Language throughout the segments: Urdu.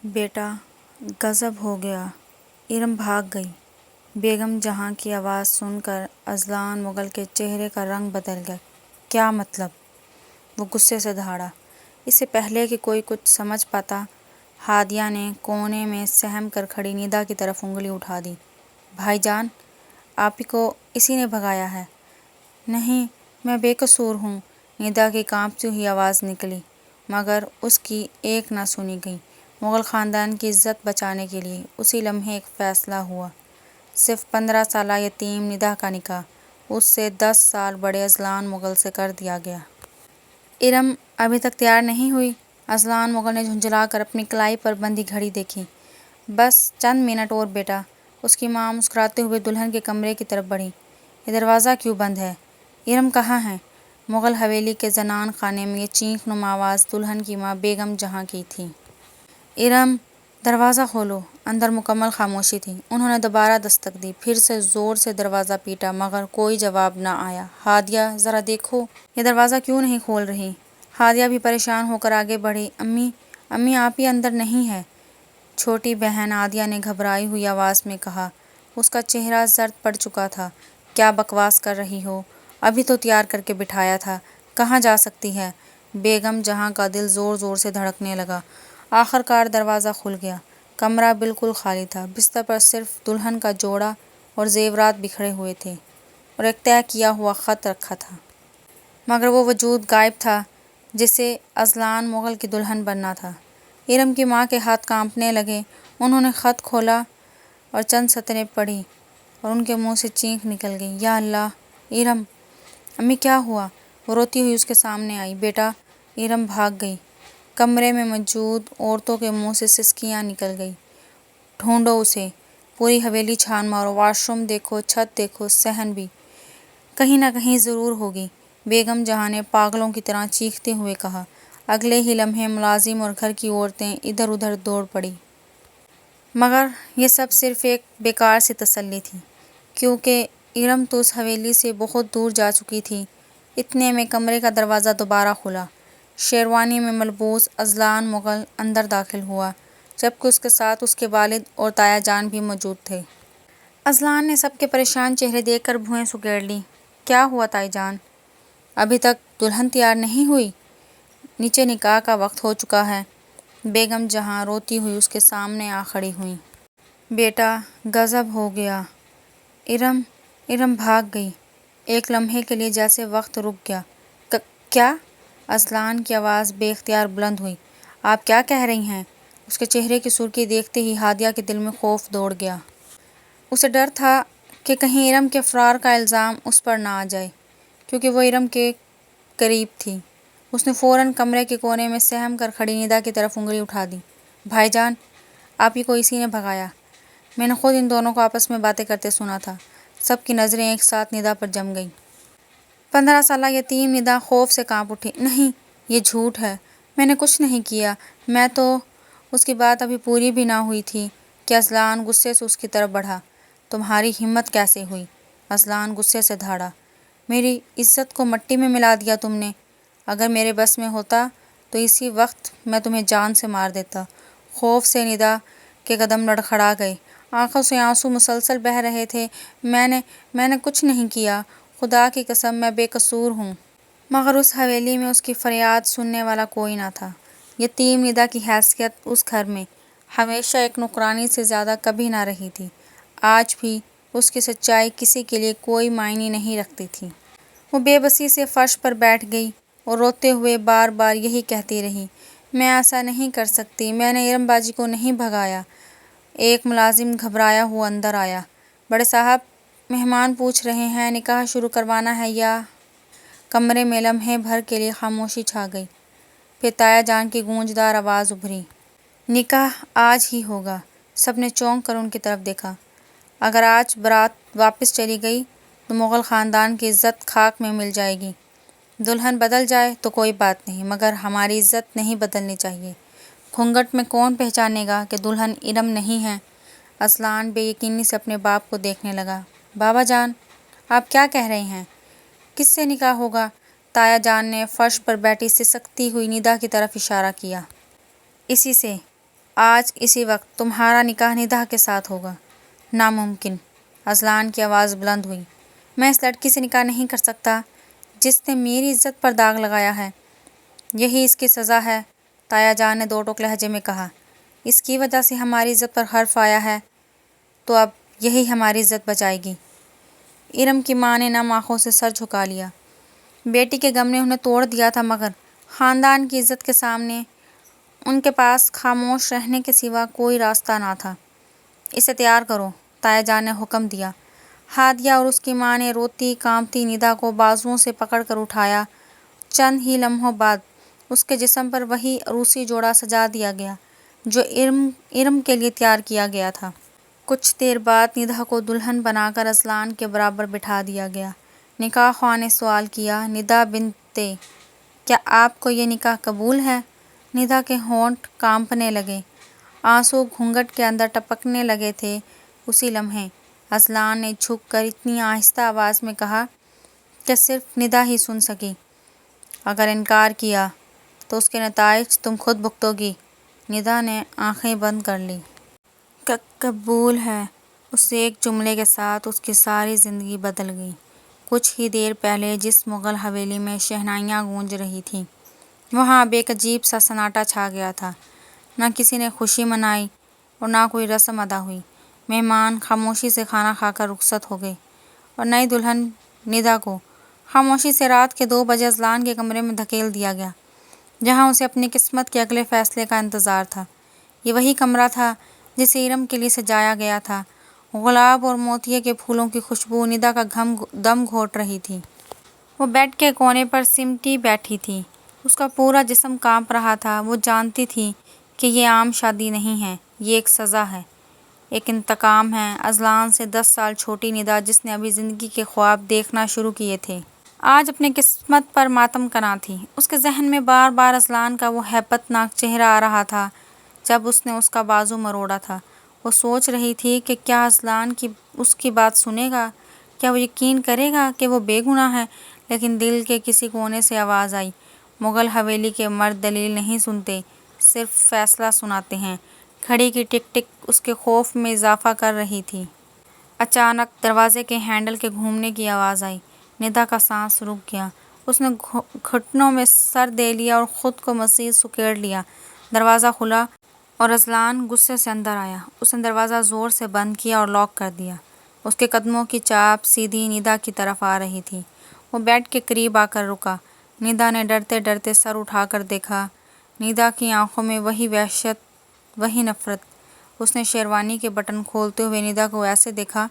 بیٹا غضب ہو گیا، ارم بھاگ گئی۔ بیگم جہاں کی آواز سن کر اذلان مغل کے چہرے کا رنگ بدل گیا۔ کیا مطلب؟ وہ غصے سے دھاڑا۔ اس سے پہلے کہ کوئی کچھ سمجھ پاتا، ہادیہ نے کونے میں سہم کر کھڑی ندا کی طرف انگلی اٹھا دی۔ بھائی جان، آپ ہی کو اسی نے بھگایا ہے۔ نہیں، میں بے قصور ہوں، ندا کی کانپتی ہوئی آواز نکلی، مگر اس کی ایک نہ سنی گئی۔ مغل خاندان کی عزت بچانے کے لیے اسی لمحے ایک فیصلہ ہوا۔ صرف 15 سالہ یتیم ندا کا نکاح اس سے 10 سال بڑے اذلان مغل سے کر دیا گیا۔ ارم ابھی تک تیار نہیں ہوئی؟ اذلان مغل نے جھنجھلا کر اپنی کلائی پر بندھی گھڑی دیکھی۔ بس چند منٹ اور بیٹا۔ اس کی ماں مسکراتے ہوئے دلہن کے کمرے کی طرف بڑھی۔ یہ دروازہ کیوں بند ہے؟ ارم کہاں ہے؟ مغل حویلی کے زنان خانے میں یہ چینخ نما آواز دلہن کی ماں بیگم جہاں کی تھی۔ ارم، دروازہ کھولو۔ اندر مکمل خاموشی تھی۔ انہوں نے دوبارہ دستک دی، پھر سے زور سے دروازہ پیٹا، مگر کوئی جواب نہ آیا۔ ہادیہ، ذرا دیکھو، یہ دروازہ کیوں نہیں کھول رہی؟ ہادیہ بھی پریشان ہو کر آگے بڑھی۔ امی، امی آپ ہی اندر نہیں ہیں؟ چھوٹی بہن عادیہ نے گھبرائی ہوئی آواز میں کہا۔ اس کا چہرہ زرد پڑ چکا تھا۔ کیا بکواس کر رہی ہو؟ ابھی تو تیار کر کے بٹھایا تھا، کہاں جا سکتی ہے؟ بیگم جہاں کا دل زور زور سے دھڑکنے لگا۔ آخر کار دروازہ کھل گیا۔ کمرہ بالکل خالی تھا۔ بستر پر صرف دلہن کا جوڑا اور زیورات بکھرے ہوئے تھے، اور ایک طے کیا ہوا خط رکھا تھا، مگر وہ وجود غائب تھا جسے اذلان مغل کی دلہن بننا تھا۔ ارم کی ماں کے ہاتھ کانپنے لگے۔ انہوں نے خط کھولا اور چند سطریں پڑھی، اور ان کے منہ سے چینخ نکل گئی۔ یا اللہ! ارم! امی کیا ہوا؟ وہ روتی ہوئی اس کے سامنے آئی۔ بیٹا، ارم بھاگ گئی۔ کمرے میں موجود عورتوں کے منہ سے سسکیاں نکل گئیں۔ ڈھونڈو اسے، پوری حویلی چھان مارو، واش روم دیکھو، چھت دیکھو، صحن بھی، کہیں نہ کہیں ضرور ہوگی، بیگم جہاں نے پاگلوں کی طرح چیختے ہوئے کہا۔ اگلے ہی لمحے ملازم اور گھر کی عورتیں ادھر ادھر دوڑ پڑیں۔ مگر یہ سب صرف ایک بیکار سی تسلی تھی، کیونکہ ارم تو اس حویلی سے بہت دور جا چکی تھی۔ اتنے میں کمرے کا دروازہ دوبارہ کھلا۔ شیروانی میں ملبوس اذلان مغل اندر داخل ہوا، جبکہ اس کے ساتھ اس کے والد اور تایا جان بھی موجود تھے۔ اذلان نے سب کے پریشان چہرے دیکھ کر بھویں سکیڑ لیں۔ کیا ہوا تائی جان؟ ابھی تک دلہن تیار نہیں ہوئی؟ نیچے نکاح کا وقت ہو چکا ہے۔ بیگم جہاں روتی ہوئی اس کے سامنے آ کھڑی ہوئیں۔ بیٹا غضب ہو گیا، ارم بھاگ گئی۔ ایک لمحے کے لیے جیسے وقت رک گیا۔ کیا؟ اذلان کی آواز بے اختیار بلند ہوئی۔ آپ کیا کہہ رہی ہیں؟ اس کے چہرے کی سرخی دیکھتے ہی ہادیہ کے دل میں خوف دوڑ گیا۔ اسے ڈر تھا کہ کہیں ارم کے فرار کا الزام اس پر نہ آ جائے، کیونکہ وہ ارم کے قریب تھی۔ اس نے فوراً کمرے کے کونے میں سہم کر کھڑی ندا کی طرف انگلی اٹھا دی۔ بھائی جان، آپ ہی کو اسی نے بھگایا۔ میں نے خود ان دونوں کو آپس میں باتیں کرتے سنا تھا۔ سب کی نظریں ایک ساتھ ندا پر جم گئیں۔ 15 سالہ یتیم ندا خوف سے کانپ اٹھی۔ نہیں، یہ جھوٹ ہے، میں نے کچھ نہیں کیا، میں تو… اس کی بات ابھی پوری بھی نہ ہوئی تھی کہ اذلان غصے سے اس کی طرف بڑھا۔ تمہاری ہمت کیسے ہوئی؟ اذلان غصے سے دھاڑا۔ میری عزت کو مٹی میں ملا دیا تم نے۔ اگر میرے بس میں ہوتا تو اسی وقت میں تمہیں جان سے مار دیتا۔ خوف سے ندا کے قدم لڑکھڑا گئے، آنکھوں سے آنسو مسلسل بہہ رہے تھے۔ میں نے کچھ نہیں کیا، خدا کی قسم میں بے قصور ہوں۔ مگر اس حویلی میں اس کی فریاد سننے والا کوئی نہ تھا۔ یتیم ندا کی حیثیت اس گھر میں ہمیشہ ایک نوکرانی سے زیادہ کبھی نہ رہی تھی۔ آج بھی اس کی سچائی کسی کے لیے کوئی معنی نہیں رکھتی تھی۔ وہ بے بسی سے فرش پر بیٹھ گئی اور روتے ہوئے بار بار یہی کہتی رہی، میں ایسا نہیں کر سکتی، میں نے ارم باجی کو نہیں بھگایا۔ ایک ملازم گھبرایا ہوا اندر آیا۔ بڑے صاحب، مہمان پوچھ رہے ہیں نکاح شروع کروانا ہے یا… کمرے میں لمحے بھر کے لیے خاموشی چھا گئی، پھر تایا جان کی گونجدار آواز ابھری، نکاح آج ہی ہوگا۔ سب نے چونک کر ان کی طرف دیکھا۔ اگر آج بارات واپس چلی گئی تو مغل خاندان کی عزت خاک میں مل جائے گی۔ دلہن بدل جائے تو کوئی بات نہیں، مگر ہماری عزت نہیں بدلنی چاہیے۔ گھونگھٹ میں کون پہچانے گا کہ دلہن ارم نہیں ہے؟ اذلان بے یقینی سے اپنے باپ کو دیکھنے لگا۔ بابا جان، آپ کیا کہہ رہے ہیں؟ کس سے نکاح ہوگا؟ تایا جان نے فرش پر بیٹھی سسکتی ہوئی ندا کی طرف اشارہ کیا۔ اسی سے۔ آج اسی وقت تمہارا نکاح ندا کے ساتھ ہوگا۔ ناممکن، اذلان کی آواز بلند ہوئی۔ میں اس لڑکی سے نکاح نہیں کر سکتا جس نے میری عزت پر داغ لگایا ہے۔ یہی اس کی سزا ہے، تایا جان نے دو ٹوک لہجے میں کہا۔ اس کی وجہ سے ہماری عزت پر حرف آیا ہے تو اب یہی ہماری عزت بچائے گی۔ ارم کی ماں نے نم آنکھوں سے سر جھکا لیا۔ بیٹی کے غم نے انہیں توڑ دیا تھا، مگر خاندان کی عزت کے سامنے ان کے پاس خاموش رہنے کے سوا کوئی راستہ نہ تھا۔ اسے تیار کرو، تایا جان نے حکم دیا۔ ہادیہ اور اس کی ماں نے روتی کانپتی ندا کو بازوؤں سے پکڑ کر اٹھایا۔ چند ہی لمحوں بعد اس کے جسم پر وہی عروسی جوڑا سجا دیا گیا جو ارم کے لیے تیار کیا گیا تھا۔ کچھ دیر بعد ندا کو دلہن بنا کر اذلان کے برابر بٹھا دیا گیا۔ نکاح خواہ نے سوال کیا، ندا بنتے، کیا آپ کو یہ نکاح قبول ہے؟ ندا کے ہونٹ کانپنے لگے، آنسو گھونگھٹ کے اندر ٹپکنے لگے تھے۔ اسی لمحے اذلان نے جھک کر اتنی آہستہ آواز میں کہا کہ صرف ندا ہی سن سکی، اگر انکار کیا تو اس کے نتائج تم خود بھگتو گی۔ ندا نے آنکھیں بند کر لی۔ قبول ہے۔ اس ایک جملے کے ساتھ اس کی ساری زندگی بدل گئی۔ کچھ ہی دیر پہلے جس مغل حویلی میں شہنائیاں گونج رہی تھیں، وہاں اب ایک عجیب سا سناٹا چھا گیا تھا۔ نہ کسی نے خوشی منائی اور نہ کوئی رسم ادا ہوئی۔ مہمان خاموشی سے کھانا کھا کر رخصت ہو گئے اور نئی دلہن ندا کو خاموشی سے رات کے 2 بجے اذلان کے کمرے میں دھکیل دیا گیا، جہاں اسے اپنی قسمت کے اگلے فیصلے کا انتظار تھا۔ یہ وہی کمرہ تھا جسے ارم کے لیے سجایا گیا تھا۔ گلاب اور موتیے کے پھولوں کی خوشبو ندا کا دم گھونٹ رہی تھی۔ وہ بیڈ کے کونے پر سمٹی بیٹھی تھی، اس کا پورا جسم کانپ رہا تھا۔ وہ جانتی تھی کہ یہ عام شادی نہیں ہے، یہ ایک سزا ہے، ایک انتقام ہے۔ اذلان سے 10 سال چھوٹی ندا، جس نے ابھی زندگی کے خواب دیکھنا شروع کیے تھے، آج اپنی قسمت پر ماتم کرنا تھی۔ اس کے ذہن میں بار بار اذلان کا وہ ہیبت ناک چہرہ آ رہا تھا جب اس نے اس کا بازو مروڑا تھا۔ وہ سوچ رہی تھی کہ کیا اذلان اس کی بات سنے گا، کیا وہ یقین کرے گا کہ وہ بے گناہ ہے؟ لیکن دل کے کسی کونے سے آواز آئی، مغل حویلی کے مرد دلیل نہیں سنتے، صرف فیصلہ سناتے ہیں۔ گھڑی کی ٹک ٹک اس کے خوف میں اضافہ کر رہی تھی۔ اچانک دروازے کے ہینڈل کے گھومنے کی آواز آئی۔ ندا کا سانس رک گیا۔ اس نے گھٹنوں میں سر دے لیا اور خود کو مزید سکیڑ لیا۔ دروازہ کھلا اور اذلان غصے سے اندر آیا۔ اس نے دروازہ زور سے بند کیا اور لاک کر دیا۔ اس کے قدموں کی چاپ سیدھی ندا کی طرف آ رہی تھی۔ وہ بیڈ کے قریب آ کر رکا۔ ندا نے ڈرتے ڈرتے سر اٹھا کر دیکھا۔ ندا کی آنکھوں میں وہی وحشت، وہی نفرت۔ اس نے شیروانی کے بٹن کھولتے ہوئے ندا کو ایسے دیکھا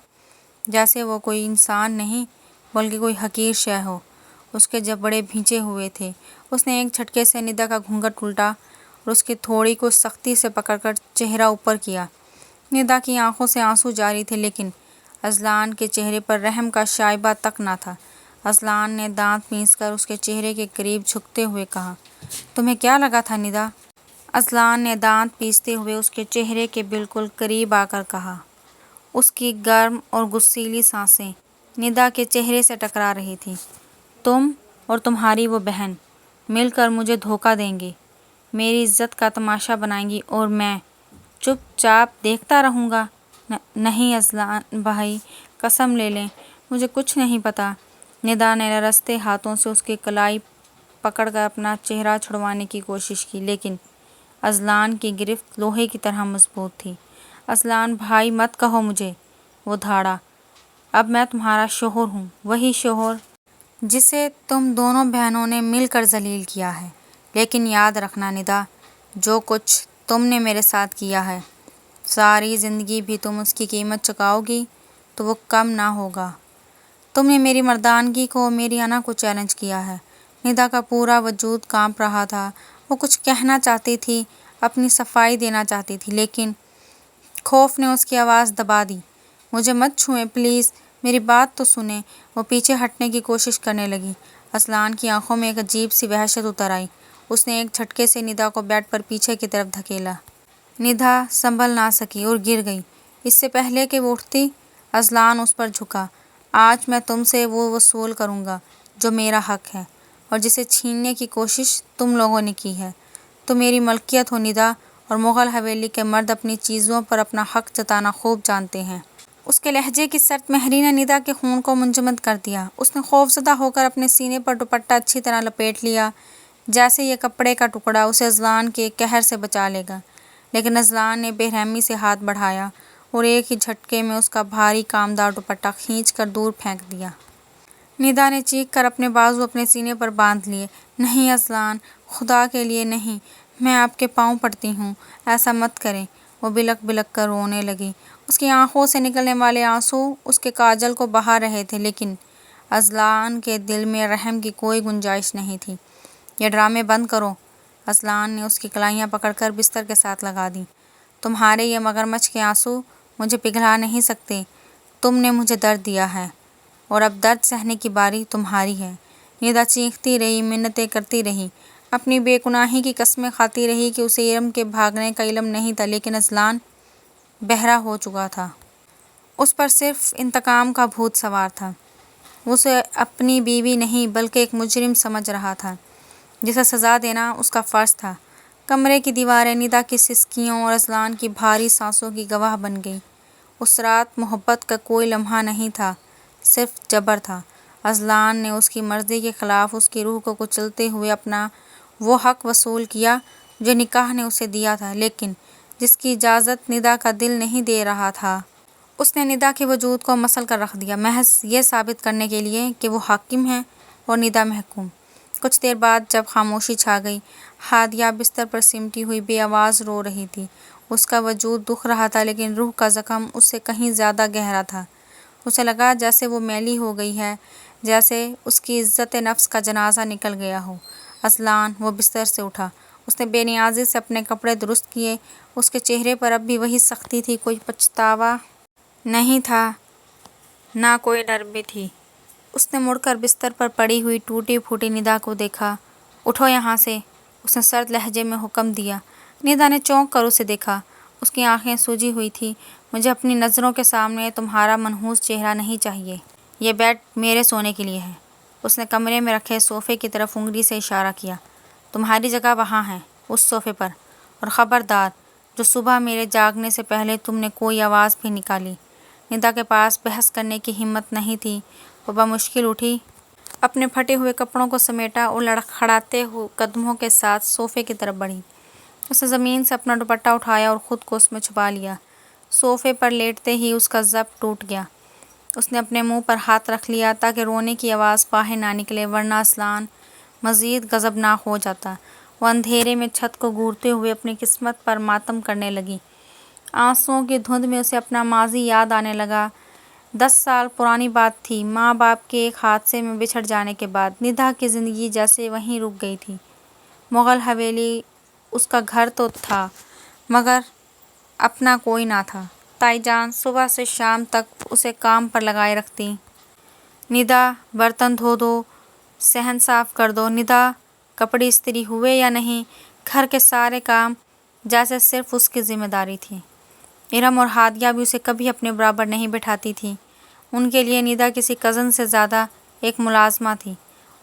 جیسے وہ کوئی انسان نہیں بلکہ کوئی حقیر شے ہو۔ اس کے جبڑے بھینچے ہوئے تھے۔ اس نے ایک جھٹکے سے ندا کا گھونگھٹ الٹا اور اس کی تھوڑی کو سختی سے پکڑ کر چہرہ اوپر کیا۔ ندا کی آنکھوں سے آنسو جاری تھے، لیکن اذلان کے چہرے پر رحم کا شائبہ تک نہ تھا۔ اذلان نے دانت پیس کر اس کے چہرے کے قریب جھکتے ہوئے کہا، تمہیں کیا لگا تھا ندا؟ اذلان نے دانت پیستے ہوئے اس کے چہرے کے بالکل قریب آ کر کہا۔ اس کی گرم اور غصیلی سانسیں ندا کے چہرے سے ٹکرا رہی تھیں۔ تم اور تمہاری وہ بہن مل کر مجھے دھوکہ دیں گے، میری عزت کا تماشا بنائیں گی اور میں چپ چاپ دیکھتا رہوں گا؟ نہیں اذلان بھائی، قسم لے لیں، مجھے کچھ نہیں پتا۔ ندا نے لرزتے ہاتھوں سے اس کی کلائی پکڑ کر اپنا چہرہ چھڑوانے کی کوشش کی، لیکن اذلان کی گرفت لوہے کی طرح مضبوط تھی۔ اذلان بھائی مت کہو مجھے، وہ دھاڑا، اب میں تمہارا شوہر ہوں، وہی شوہر جسے تم دونوں بہنوں نے مل کر ذلیل کیا ہے۔ لیکن یاد رکھنا ندا، جو کچھ تم نے میرے ساتھ کیا ہے، ساری زندگی بھی تم اس کی قیمت چکاؤ گی تو وہ کم نہ ہوگا۔ تم نے میری مردانگی کو، میری انا کو چیلنج کیا ہے۔ ندا کا پورا وجود کانپ رہا تھا۔ وہ کچھ کہنا چاہتی تھی، اپنی صفائی دینا چاہتی تھی، لیکن خوف نے اس کی آواز دبا دی۔ مجھے مت چھوئیں پلیز، میری بات تو سنیں۔ وہ پیچھے ہٹنے کی کوشش کرنے لگی۔ اذلان کی آنکھوں میں ایک عجیب سی وحشت اتر آئی۔ اس نے ایک جھٹکے سے ندا کو بیڈ پر پیچھے کی طرف دھکیلا۔ ندا سنبھل نہ سکی اور گر گئی۔ اس سے پہلے کہ وہ اٹھتی، اذلان اس پر جھکا۔ آج میں تم سے وہ وصول کروں گا جو میرا حق ہے اور جسے چھیننے کی کوشش تم لوگوں نے کی ہے۔ تم میری ملکیت ہو ندا، اور مغل حویلی کے مرد اپنی چیزوں پر اپنا حق جتانا خوب جانتے ہیں۔ اس کے لہجے کی سرد مہری نے ندا کے خون کو منجمد کر دیا۔ اس نے خوفزدہ ہو کر اپنے سینے پر دوپٹہ اچھی طرح لپیٹ لیا، جیسے یہ کپڑے کا ٹکڑا اسے اذلان کے قہر سے بچا لے گا، لیکن اذلان نے بے رحمی سے ہاتھ بڑھایا اور ایک ہی جھٹکے میں اس کا بھاری کامدار دوپٹہ کھینچ کر دور پھینک دیا۔ ندا نے چیخ کر اپنے بازو اپنے سینے پر باندھ لیے۔ نہیں اذلان، خدا کے لیے نہیں، میں آپ کے پاؤں پڑتی ہوں، ایسا مت کریں۔ وہ بلک بلک کر رونے لگی۔ اس کی آنکھوں سے نکلنے والے آنسو اس کے کاجل کو بہا رہے تھے، لیکن اذلان کے دل میں رحم کی کوئی گنجائش نہیں تھی۔ یہ ڈرامے بند کرو۔ اذلان نے اس کی کلائیاں پکڑ کر بستر کے ساتھ لگا دیں۔ تمہارے یہ مگرمچھ کے آنسو مجھے پگھلا نہیں سکتے۔ تم نے مجھے درد دیا ہے اور اب درد سہنے کی باری تمہاری ہے۔ ندا چیختی رہی، منتیں کرتی رہی، اپنی بے گناہی کی قسمیں کھاتی رہی کہ اسے ارم کے بھاگنے کا علم نہیں تھا، لیکن اذلان بہرا ہو چکا تھا۔ اس پر صرف انتقام کا بھوت سوار تھا۔ وہ اسے اپنی بیوی نہیں بلکہ ایک مجرم سمجھ رہا تھا جسے سزا دینا اس کا فرض تھا۔ کمرے کی دیواریں ندا کی سسکیوں اور اذلان کی بھاری سانسوں کی گواہ بن گئی۔ اس رات محبت کا کوئی لمحہ نہیں تھا، صرف جبر تھا۔ اذلان نے اس کی مرضی کے خلاف اس کی روح کو کچلتے ہوئے اپنا وہ حق وصول کیا جو نکاح نے اسے دیا تھا، لیکن جس کی اجازت ندا کا دل نہیں دے رہا تھا۔ اس نے ندا کے وجود کو مسل کر رکھ دیا، محض یہ ثابت کرنے کے لیے کہ وہ حاکم ہے اور ندا محکوم۔ کچھ دیر بعد جب خاموشی چھا گئی، ہادیہ بستر پر سمٹی ہوئی بے آواز رو رہی تھی۔ اس کا وجود دکھ رہا تھا، لیکن روح کا زخم اس سے کہیں زیادہ گہرا تھا۔ اسے لگا جیسے وہ میلی ہو گئی ہے، جیسے اس کی عزت نفس کا جنازہ نکل گیا ہو۔ اذلان، وہ بستر سے اٹھا۔ اس نے بے نیازی سے اپنے کپڑے درست کیے۔ اس کے چہرے پر اب بھی وہی سختی تھی، کوئی پچھتاوا نہیں تھا، نہ کوئی نرمی تھی۔ اس نے مڑ کر بستر پر پڑی ہوئی ٹوٹی پھوٹی ندا کو دیکھا۔ اٹھو یہاں سے، اس نے سرد لہجے میں حکم دیا۔ ندا نے چونک کر اسے دیکھا۔ اس کی آنکھیں سوجی ہوئی تھیں۔ مجھے اپنی نظروں کے سامنے تمہارا منحوس چہرہ نہیں چاہیے۔ یہ بیڈ میرے سونے کے لیے ہے۔ اس نے کمرے میں رکھے صوفے کی طرف انگلی سے اشارہ کیا۔ تمہاری جگہ وہاں ہے، اس صوفے پر، اور خبردار، جو صبح میرے جاگنے سے پہلے تم نے کوئی آواز بھی نکالی۔ ندا کے پاس بحث کرنے کی ہمت نہیں تھی۔ وہ بمشکل اٹھی، اپنے پھٹے ہوئے کپڑوں کو سمیٹا اور لڑکھڑاتے قدموں کے ساتھ صوفے کی طرف بڑھی۔ اس نے زمین سے اپنا دوپٹہ اٹھایا اور خود کو اس میں چھپا لیا۔ صوفے پر لیٹتے ہی اس کا ضبط ٹوٹ گیا۔ اس نے اپنے منہ پر ہاتھ رکھ لیا تاکہ رونے کی آواز باہر نہ نکلے، ورنہ اذلان مزید غضبناک ہو جاتا۔ وہ اندھیرے میں چھت کو گھورتے ہوئے اپنی قسمت پر ماتم کرنے لگی۔ آنسوؤں کی دھند میں اسے اپنا ماضی یاد آنے لگا۔ 10 سال پرانی بات تھی۔ ماں باپ کے ایک حادثے میں بچھڑ جانے کے بعد ندا کی زندگی جیسے وہیں رک گئی تھی۔ مغل حویلی اس کا گھر تو تھا، مگر اپنا کوئی نہ تھا۔ تائی جان صبح سے شام تک اسے کام پر لگائے رکھتیں۔ ندا، برتن دھو دو، صحن صاف کر دو۔ ندا، کپڑے استری ہوئے یا نہیں؟ گھر کے سارے کام جیسے صرف اس کی ذمہ داری تھی۔ ارم اور ہادیہ بھی اسے کبھی اپنے برابر نہیں بٹھاتی تھی۔ ان کے لیے ندا کسی کزن سے زیادہ ایک ملازمہ تھی،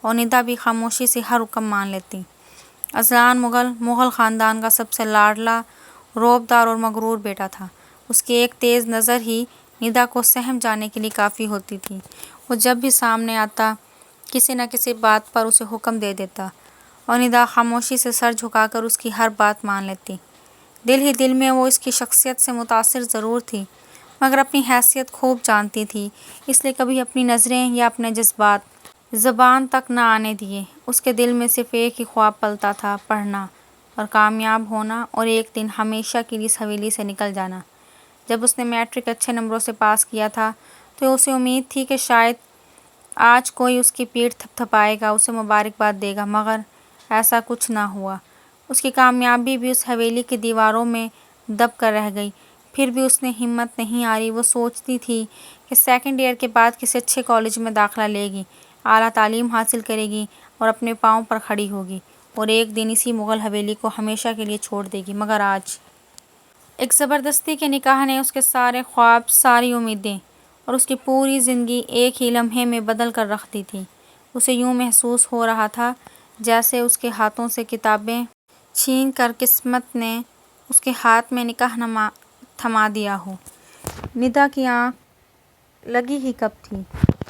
اور ندا بھی خاموشی سے ہر حکم مان لیتی۔ اذلان مغل خاندان کا سب سے لاڈلا، روبدار اور مغرور بیٹا تھا۔ اس کی ایک تیز نظر ہی ندا کو سہم جانے کے لیے کافی ہوتی تھی۔ وہ جب بھی سامنے آتا، کسی نہ کسی بات پر اسے حکم دے دیتا، اور ندا خاموشی سے سر جھکا کر اس کی ہر بات مان لیتی۔ دل ہی دل میں وہ اس کی شخصیت سے متاثر ضرور تھی، مگر اپنی حیثیت خوب جانتی تھی، اس لیے کبھی اپنی نظریں یا اپنے جذبات زبان تک نہ آنے دیے۔ اس کے دل میں صرف ایک ہی خواب پلتا تھا، پڑھنا اور کامیاب ہونا، اور ایک دن ہمیشہ کے لیے اس حویلی سے نکل جانا۔ جب اس نے میٹرک اچھے نمبروں سے پاس کیا تھا تو اسے امید تھی کہ شاید آج کوئی اس کی پیٹھ تھپ تھپائے گا، اسے مبارکباد دے گا، مگر ایسا کچھ نہ ہوا۔ اس کی کامیابی بھی اس حویلی کی دیواروں میں دب کر رہ گئی۔ پھر بھی اس نے ہمت نہیں ہاری۔ وہ سوچتی تھی کہ سیکنڈ ایئر کے بعد کسی اچھے کالج میں داخلہ لے گی، اعلیٰ تعلیم حاصل کرے گی اور اپنے پاؤں پر کھڑی ہوگی، اور ایک دن اسی مغل حویلی کو ہمیشہ کے لیے چھوڑ دے گی۔ مگر آج ایک زبردستی کے نکاح نے اس کے سارے خواب، ساری امیدیں اور اس کی پوری زندگی ایک ہی لمحے میں بدل کر رکھ دی تھی۔ اسے یوں محسوس ہو رہا تھا جیسے اس کے ہاتھوں سے کتابیں چھین کر قسمت نے اس کے ہاتھ میں نکاح نامہ تھما دیا ہو۔ ندا کی آنکھ لگی ہی کب تھی،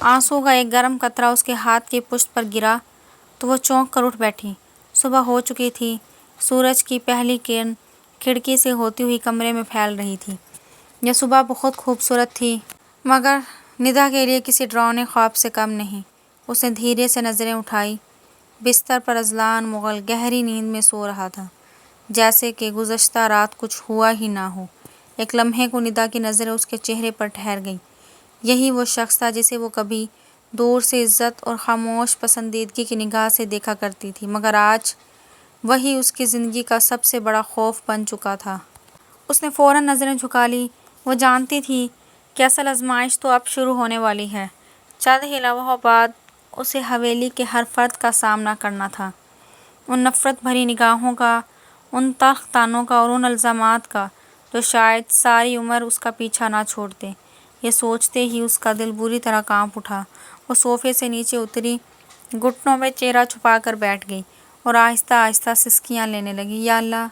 آنسو کا ایک گرم قطرہ اس کے ہاتھ کی پشت پر گرا تو وہ چونک کر اٹھ بیٹھی۔ صبح ہو چکی تھی، سورج کی پہلی کرن کھڑکی سے ہوتی ہوئی کمرے میں پھیل رہی تھی۔ یہ صبح بہت خوبصورت تھی، مگر ندا کے لیے کسی ڈراؤنے خواب سے کم نہیں۔ اس نے دھیرے سے نظریں اٹھائی۔ بستر پر اذلان مغل گہری نیند میں سو رہا تھا، جیسے کہ گزشتہ رات کچھ ہوا ہی نہ ہو۔ ایک لمحے کو ندا کی نظریں اس کے چہرے پر ٹھہر گئیں۔ یہی وہ شخص تھا جسے وہ کبھی دور سے عزت اور خاموش پسندیدگی کی نگاہ سے دیکھا کرتی تھی، مگر آج وہی اس کی زندگی کا سب سے بڑا خوف بن چکا تھا۔ اس نے فوراً نظریں جھکا لیں۔ وہ جانتی تھی کہ اصل آزمائش تو اب شروع ہونے والی ہے۔ چند ہی لمحوں بعد اسے حویلی کے ہر فرد کا سامنا کرنا تھا، ان نفرت بھری نگاہوں کا، ان تلخ طعنوں کا اور ان الزامات کا جو شاید ساری عمر اس کا پیچھا نہ چھوڑتے۔ یہ سوچتے ہی اس کا دل بری طرح کانپ اٹھا۔ وہ صوفے سے نیچے اتری، گھٹنوں میں چہرہ چھپا کر بیٹھ گئی اور آہستہ آہستہ سسکیاں لینے لگی۔ یا اللہ،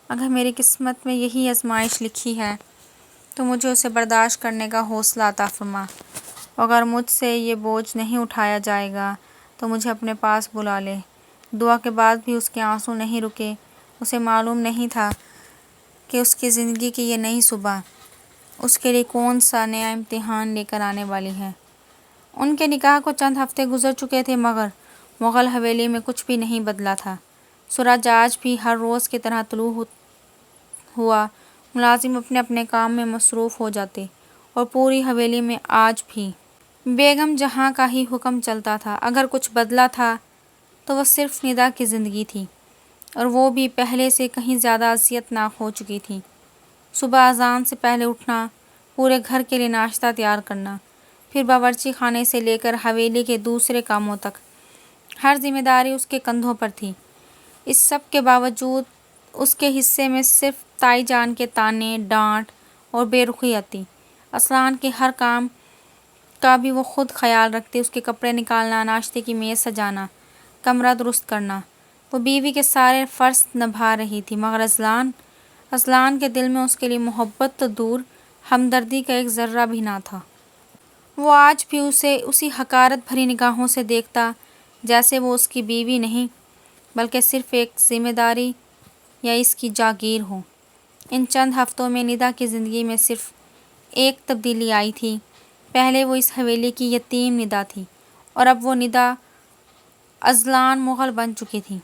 اگر میری قسمت میں یہی آزمائش لکھی ہے تو مجھے اسے برداشت کرنے کا حوصلہ عطا فرما۔ اگر مجھ سے یہ بوجھ نہیں اٹھایا جائے گا تو مجھے اپنے پاس بلا لے۔ دعا کے بعد بھی اس کے آنسو نہیں رکے۔ اسے معلوم نہیں تھا کہ اس کی زندگی کی یہ نئی صبح اس کے لیے کون سا نیا امتحان لے کر آنے والی ہے۔ ان کے نکاح کو چند ہفتے گزر چکے تھے، مگر مغل حویلی میں کچھ بھی نہیں بدلا تھا۔ سورج آج بھی ہر روز کی طرح طلوع ہوا، ملازم اپنے اپنے کام میں مصروف ہو جاتے، اور پوری حویلی میں آج بھی بیگم جہاں کا ہی حکم چلتا تھا۔ اگر کچھ بدلا تھا تو وہ صرف ندا کی زندگی تھی، اور وہ بھی پہلے سے کہیں زیادہ اذیت ناک ہو چکی تھی۔ صبح اذان سے پہلے اٹھنا، پورے گھر کے لیے ناشتہ تیار کرنا، پھر باورچی خانے سے لے کر حویلی کے دوسرے کاموں تک ہر ذمہ داری اس کے کندھوں پر تھی۔ اس سب کے باوجود اس کے حصے میں صرف تائی جان کے طعنے، ڈانٹ اور بے رخی آتی۔ اذلان کے ہر کام کا بھی وہ خود خیال رکھتی، اس کے کپڑے نکالنا، ناشتے کی میز سجانا، کمرہ درست کرنا۔ وہ بیوی کے سارے فرض نبھا رہی تھی، مگر اذلان کے دل میں اس کے لیے محبت تو دور، ہمدردی کا ایک ذرہ بھی نہ تھا۔ وہ آج بھی اسے اسی حقارت بھری نگاہوں سے دیکھتا، جیسے وہ اس کی بیوی نہیں بلکہ صرف ایک ذمہ داری یا اس کی جاگیر ہو۔ ان چند ہفتوں میں ندا کی زندگی میں صرف ایک تبدیلی آئی تھی۔ پہلے وہ اس حویلی کی یتیم ندا تھی، اور اب وہ ندا اذلان مغل بن چکی تھی،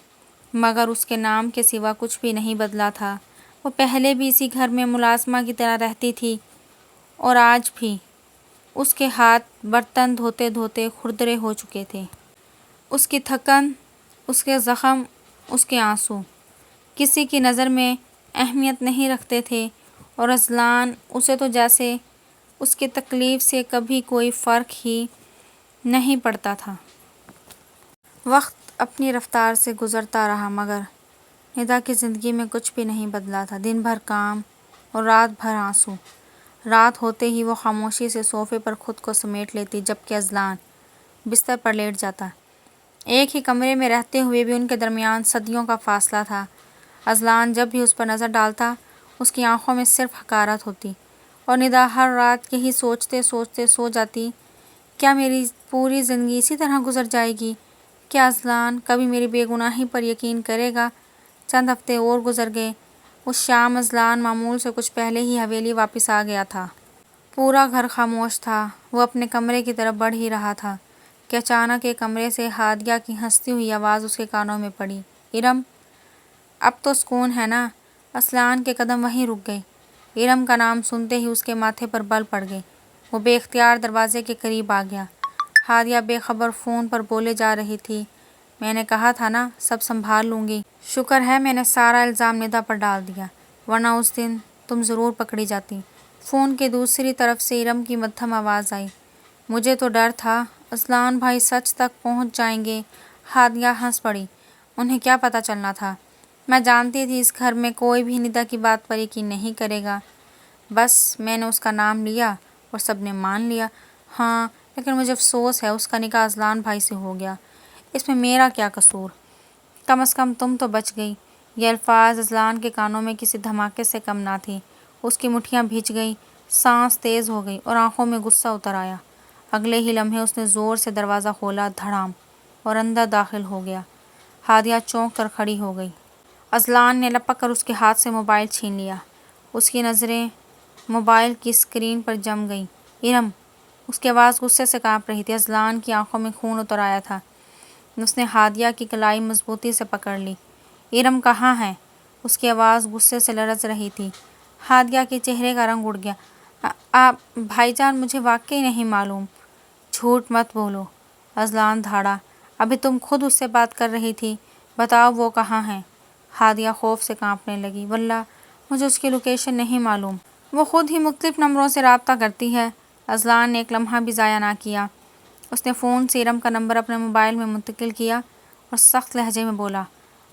مگر اس کے نام کے سوا کچھ بھی نہیں بدلا تھا۔ وہ پہلے بھی اسی گھر میں ملازمہ کی طرح رہتی تھی، اور آج بھی اس کے ہاتھ برتن دھوتے دھوتے کھردرے ہو چکے تھے۔ اس کی تھکن، اس کے زخم، اس کے آنسو کسی کی نظر میں اہمیت نہیں رکھتے تھے، اور اذلان اسے تو جیسے اس کی تکلیف سے کبھی کوئی فرق ہی نہیں پڑتا تھا۔ وقت اپنی رفتار سے گزرتا رہا، مگر ندا کی زندگی میں کچھ بھی نہیں بدلا تھا۔ دن بھر کام اور رات بھر آنسو۔ رات ہوتے ہی وہ خاموشی سے صوفے پر خود کو سمیٹ لیتی، جبکہ اذلان بستر پر لیٹ جاتا۔ ایک ہی کمرے میں رہتے ہوئے بھی ان کے درمیان صدیوں کا فاصلہ تھا۔ اذلان جب بھی اس پر نظر ڈالتا، اس کی آنکھوں میں صرف حقارت ہوتی، اور ندا ہر رات یہی سوچتے سوچتے سو جاتی، کیا میری پوری زندگی اسی طرح گزر جائے گی؟ کیا اذلان کبھی میری بے گناہی پر یقین کرے گا؟ چند ہفتے اور گزر گئے۔ اس شام اذلان معمول سے کچھ پہلے ہی حویلی واپس آ گیا تھا۔ پورا گھر خاموش تھا۔ وہ اپنے کمرے کی طرف بڑھ ہی رہا تھا کہ اچانک ایک کمرے سے ہادیہ کی ہنستی ہوئی آواز اس کے کانوں میں پڑی، ارم، اب تو سکون ہے نا؟ اذلان کے قدم وہیں رک گئے۔ ارم کا نام سنتے ہی اس کے ماتھے پر بل پڑ گئے۔ وہ بے اختیار دروازے کے قریب آ گیا۔ ہادیہ بے خبر فون پر بولے جا رہی تھی، میں نے کہا تھا نا، سب سنبھال لوں گی۔ شکر ہے میں نے سارا الزام ندا پر ڈال دیا، ورنہ اس دن تم ضرور پکڑی جاتی۔ فون کی دوسری طرف سے ارم کی مدھم آواز آئی، مجھے تو ڈر تھا اذلان بھائی سچ تک پہنچ جائیں گے۔ ہادیہ ہنس پڑی، انہیں کیا پتہ چلنا تھا؟ میں جانتی تھی اس گھر میں کوئی بھی ندا کی بات پر یقین نہیں کرے گا، بس میں نے اس کا نام لیا اور سب نے مان لیا۔ ہاں، لیکن مجھے افسوس ہے اس کا نکاح اذلان بھائی سے ہو گیا۔ اس میں میرا کیا قصور؟ کم از کم تم تو بچ گئی۔ یہ الفاظ اذلان کے کانوں میں کسی دھماکے سے کم نہ تھی۔ اس کی مٹھیاں بھیج گئی، سانس تیز ہو گئی اور آنکھوں میں غصہ اتر آیا۔ اگلے ہی لمحے اس نے زور سے دروازہ کھولا، دھڑام، اور اندر داخل ہو گیا۔ ہادیہ چونک کر کھڑی ہو گئی۔ اذلان نے لپک کر اس کے ہاتھ سے موبائل چھین لیا۔ اس کی نظریں موبائل کی اسکرین پر جم گئیں۔ ارم! اس کی آواز غصے سے کانپ رہی تھی۔ اذلان کی آنکھوں میں خون اتر آیا تھا۔ اس نے ہادیہ کی کلائی مضبوطی سے پکڑ لی۔ ارم کہاں ہے؟ اس کی آواز غصے سے لرز رہی تھی۔ ہادیہ کے چہرے کا رنگ اڑ گیا۔ آپ بھائی جان، مجھے واقعی نہیں معلوم۔ جھوٹ مت بولو، اذلان دھاڑا۔ ابھی تم خود اس سے بات کر رہی تھی۔ بتاؤ وہ کہاں ہے؟ ہادیہ خوف سے کانپنے لگی۔ واللہ مجھے اس کی لوکیشن نہیں معلوم۔ وہ خود ہی مختلف نمبروں سے رابطہ کرتی ہے۔ اذلان نے ایک لمحہ بھی ضائع نہ کیا۔ اس نے فون سے ارم کا نمبر اپنے موبائل میں منتقل کیا اور سخت لہجے میں بولا،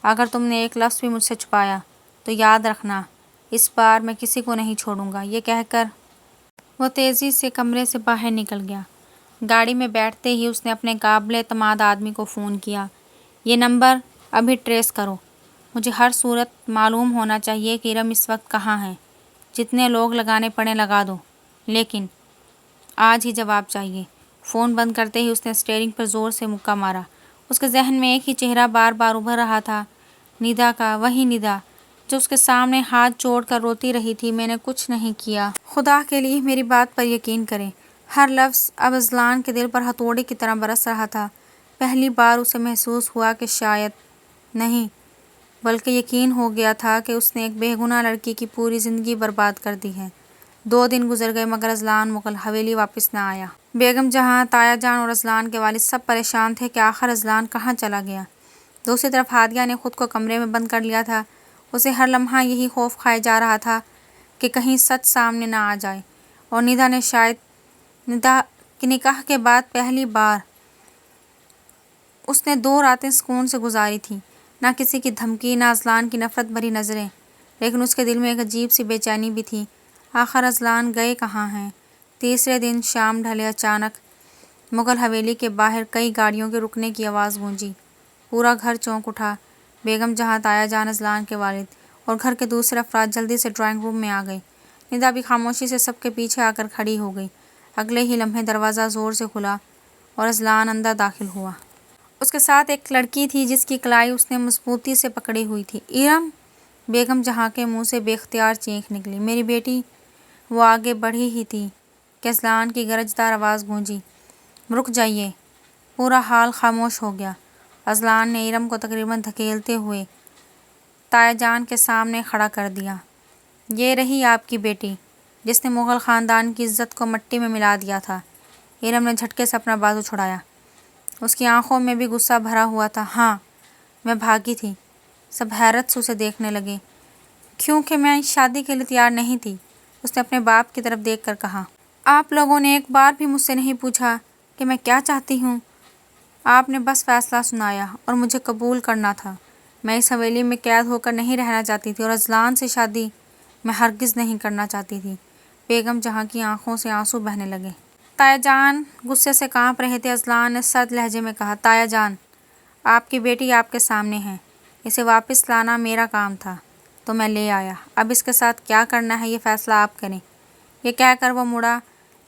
اگر تم نے ایک لفظ بھی مجھ سے چھپایا تو یاد رکھنا، اس بار میں کسی کو نہیں چھوڑوں گا۔ یہ کہہ کر وہ تیزی سے کمرے سے باہر نکل گیا۔ گاڑی میں بیٹھتے ہی اس نے اپنے قابل اعتماد آدمی کو فون کیا۔ یہ نمبر ابھی ٹریس کرو۔ مجھے ہر صورت معلوم ہونا چاہیے کہ ارم اس وقت کہاں ہے۔ جتنے لوگ لگانے پڑیں لگا دو، لیکن آج ہی جواب چاہیے۔ فون بند کرتے ہی اس نے اسٹیئرنگ پر زور سے مکہ مارا۔ اس کے ذہن میں ایک ہی چہرہ بار بار ابھر رہا تھا، ندا کا، وہی ندا جو اس کے سامنے ہاتھ جوڑ کر روتی رہی تھی، میں نے کچھ نہیں کیا۔ خدا کے لیے میری بات پر یقین کریں۔ ہر لفظ اب اذلان کے دل پر ہتھوڑے کی طرح برس رہا تھا۔ پہلی بار اسے محسوس ہوا کہ شاید نہیں، بلکہ یقین ہو گیا تھا کہ اس نے ایک بے گناہ لڑکی کی پوری زندگی برباد کر دی ہے۔ 2 دن گزر گئے مگر اذلان مغل حویلی واپس نہ آیا۔ بیگم جہاں، تایا جان اور اذلان کے والد سب پریشان تھے کہ آخر اذلان کہاں چلا گیا۔ دوسری طرف ہادیہ نے خود کو کمرے میں بند کر لیا تھا۔ اسے ہر لمحہ یہی خوف کھائے جا رہا تھا کہ کہیں سچ سامنے نہ آ جائے اور ندا نے شاید ندا کے نکاح کے بعد پہلی بار اس نے 2 راتیں سکون سے گزاری تھیں۔ نہ کسی کی دھمکی، نہ اذلان کی نفرت بھری نظریں، لیکن اس کے دل میں ایک عجیب سی بے چینی بھی تھی۔ آخر اذلان گئے کہاں ہیں؟ تیسرے دن شام ڈھلے، اچانک مغل حویلی کے باہر کئی گاڑیوں کے رکنے کی آواز گونجی۔ پورا گھر چونک اٹھا۔ بیگم جہاں، تایا جان، اذلان کے والد اور گھر کے دوسرے افراد جلدی سے ڈرائنگ روم میں آ گئے۔ ندا بھی خاموشی سے سب کے پیچھے آ کر کھڑی ہو گئی۔ اگلے ہی لمحے دروازہ زور سے کھلا اور اذلان اندر داخل ہوا۔ اس کے ساتھ ایک لڑکی تھی جس کی کلائی اس نے مضبوطی سے پکڑی ہوئی تھی۔ ارم! بیگم جہاں کے منہ سے بے اختیار چینخ نکلی۔ میری بیٹی! وہ آگے بڑھی ہی تھی کہ اذلان کی گرجدار آواز گونجی، رک جائیے! پورا حال خاموش ہو گیا۔ اذلان نے ارم کو تقریباً دھکیلتے ہوئے تایا جان کے سامنے کھڑا کر دیا۔ یہ رہی آپ کی بیٹی جس نے مغل خاندان کی عزت کو مٹی میں ملا دیا تھا۔ ارم نے جھٹکے سے اپنا بازو چھڑایا۔ اس کی آنکھوں میں بھی غصہ بھرا ہوا تھا۔ ہاں، میں بھاگی تھی۔ سب حیرت سے اسے دیکھنے لگے کیونکہ میں شادی کے لیے تیار نہیں تھی۔ اس نے اپنے باپ کی طرف دیکھ کر کہا، آپ لوگوں نے ایک بار بھی مجھ سے نہیں پوچھا کہ میں کیا چاہتی ہوں۔ آپ نے بس فیصلہ سنایا اور مجھے قبول کرنا تھا۔ میں اس حویلی میں قید ہو کر نہیں رہنا چاہتی تھی اور اذلان سے شادی میں ہرگز نہیں کرنا چاہتی تھی۔ بیگم جہاں کی آنکھوں سے آنسو بہنے لگے۔ تایا جان غصے سے کانپ رہے تھے۔ اذلان نے سرد لہجے میں کہا، تایا جان، آپ کی بیٹی آپ کے سامنے ہے۔ اسے واپس لانا میرا کام تھا تو میں لے آیا۔ اب اس کے ساتھ کیا کرنا ہے یہ فیصلہ آپ کریں۔ یہ کہہ کر وہ مڑا۔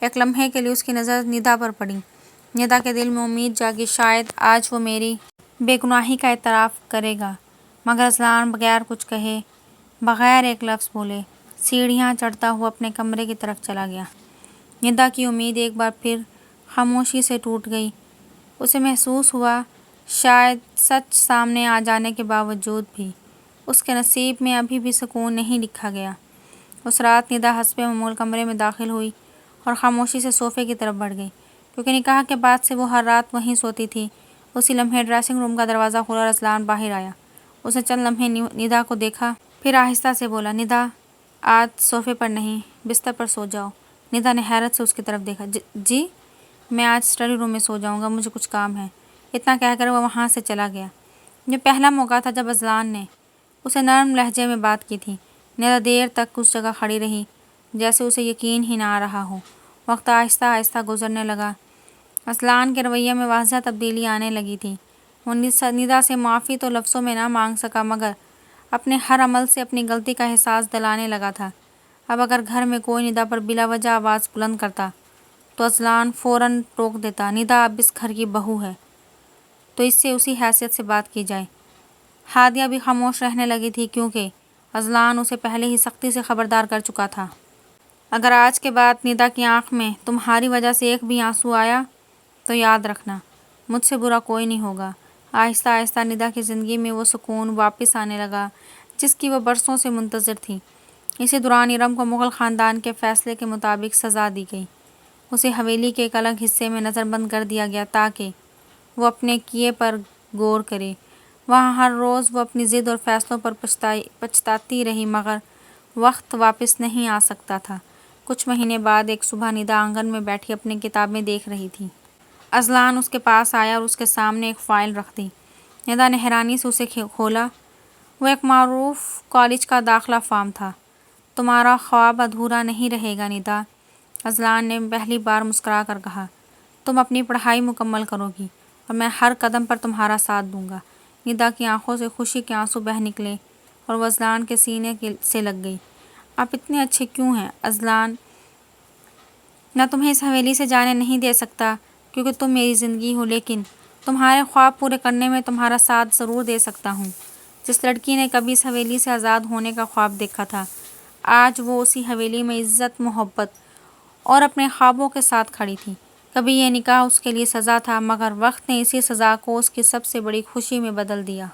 ایک لمحے کے لیے اس کی نظر ندا پر پڑی۔ ندا کے دل میں امید جاگی، شاید آج وہ میری بے گناہی کا اعتراف کرے گا۔ مگر اذلان بغیر کچھ کہے، بغیر ایک لفظ بولے، سیڑھیاں چڑھتا ہوا اپنے کمرے کی طرف چلا گیا۔ ندا کی امید ایک بار پھر خاموشی سے ٹوٹ گئی۔ اسے محسوس ہوا شاید سچ سامنے آ جانے کے باوجود بھی اس کے نصیب میں ابھی بھی سکون نہیں لکھا گیا۔ اس رات ندا حسب معمول کمرے میں داخل ہوئی اور خاموشی سے صوفے کی طرف بڑھ گئی، کیونکہ نکاح کے بعد سے وہ ہر رات وہیں سوتی تھی۔ اسی لمحے ڈریسنگ روم کا دروازہ کھلا اور اذلان باہر آیا۔ اس نے چند لمحے ندا کو دیکھا، پھر آہستہ سے بولا، ندا، آج صوفے پر نہیں، بستر پر سو جاؤ۔ ندا نے حیرت سے اس کی طرف دیکھا۔ جی؟ میں آج اسٹڈی روم میں سو جاؤں گا، مجھے کچھ کام ہے۔ اتنا کہہ کر وہ وہاں سے چلا گیا۔ یہ پہلا موقع تھا جب اذلان نے اسے نرم لہجے میں بات کی تھی۔ ندا دیر تک اس جگہ کھڑی رہی جیسے اسے یقین ہی نہ آ رہا ہو۔ وقت آہستہ آہستہ گزرنے لگا۔ اذلان کے رویے میں واضح تبدیلی آنے لگی تھی۔ وہ ندا سے معافی تو لفظوں میں نہ مانگ سکا مگر اپنے ہر عمل سے اپنی غلطی کا احساس دلانے لگا تھا۔ اب اگر گھر میں کوئی ندا پر بلا وجہ آواز بلند کرتا تو اذلان فوراً ٹوک دیتا، ندا اب اس گھر کی بہو ہے تو اس سے اسی حیثیت سے بات کی جائے۔ ہادیہ بھی خاموش رہنے لگی تھی کیونکہ اذلان اسے پہلے ہی سختی سے خبردار کر چکا تھا۔ اگر آج کے بعد ندا کی آنکھ میں تمہاری وجہ سے ایک بھی آنسو آیا تو یاد رکھنا مجھ سے برا کوئی نہیں ہوگا۔ آہستہ آہستہ ندا کی زندگی میں وہ سکون واپس آنے لگا جس کی وہ برسوں سے منتظر تھی۔ اسی دوران ارم کو مغل خاندان کے فیصلے کے مطابق سزا دی گئی۔ اسے حویلی کے ایک الگ حصے میں نظر بند کر دیا گیا تاکہ وہ اپنے کیے پر غور کرے۔ وہاں ہر روز وہ اپنی ضد اور فیصلوں پر پچھتاتی رہی مگر وقت واپس نہیں آ سکتا تھا۔ کچھ مہینے بعد ایک صبح ندا آنگن میں بیٹھی اپنی کتابیں دیکھ رہی تھی۔ اذلان اس کے پاس آیا اور اس کے سامنے ایک فائل رکھ دی۔ ندا نے حیرانی سے اسے کھولا۔ وہ ایک معروف کالج کا داخلہ فارم تھا۔ تمہارا خواب ادھورا نہیں رہے گا ندا، اذلان نے پہلی بار مسکرا کر کہا۔ تم اپنی پڑھائی مکمل کرو گی اور میں ہر قدم پر تمہارا ساتھ دوں گا۔ ندا کی آنکھوں سے خوشی کے آنسو بہہ نکلے اور وہ اذلان کے سینے سے لگ گئی۔ آپ اتنے اچھے کیوں ہیں اذلان؟ میں تمہیں اس حویلی سے جانے نہیں دے سکتا کیونکہ تم میری زندگی ہو، لیکن تمہارے خواب پورے کرنے میں تمہارا ساتھ ضرور دے سکتا ہوں۔ جس لڑکی نے کبھی اس حویلی سے آزاد ہونے کا خواب دیکھا تھا آج وہ اسی حویلی میں عزت، محبت اور اپنے خوابوں کے ساتھ کھڑی تھی۔ کبھی یہ نکاح اس کے لیے سزا تھا مگر وقت نے اسی سزا کو اس کی سب سے بڑی خوشی میں بدل دیا۔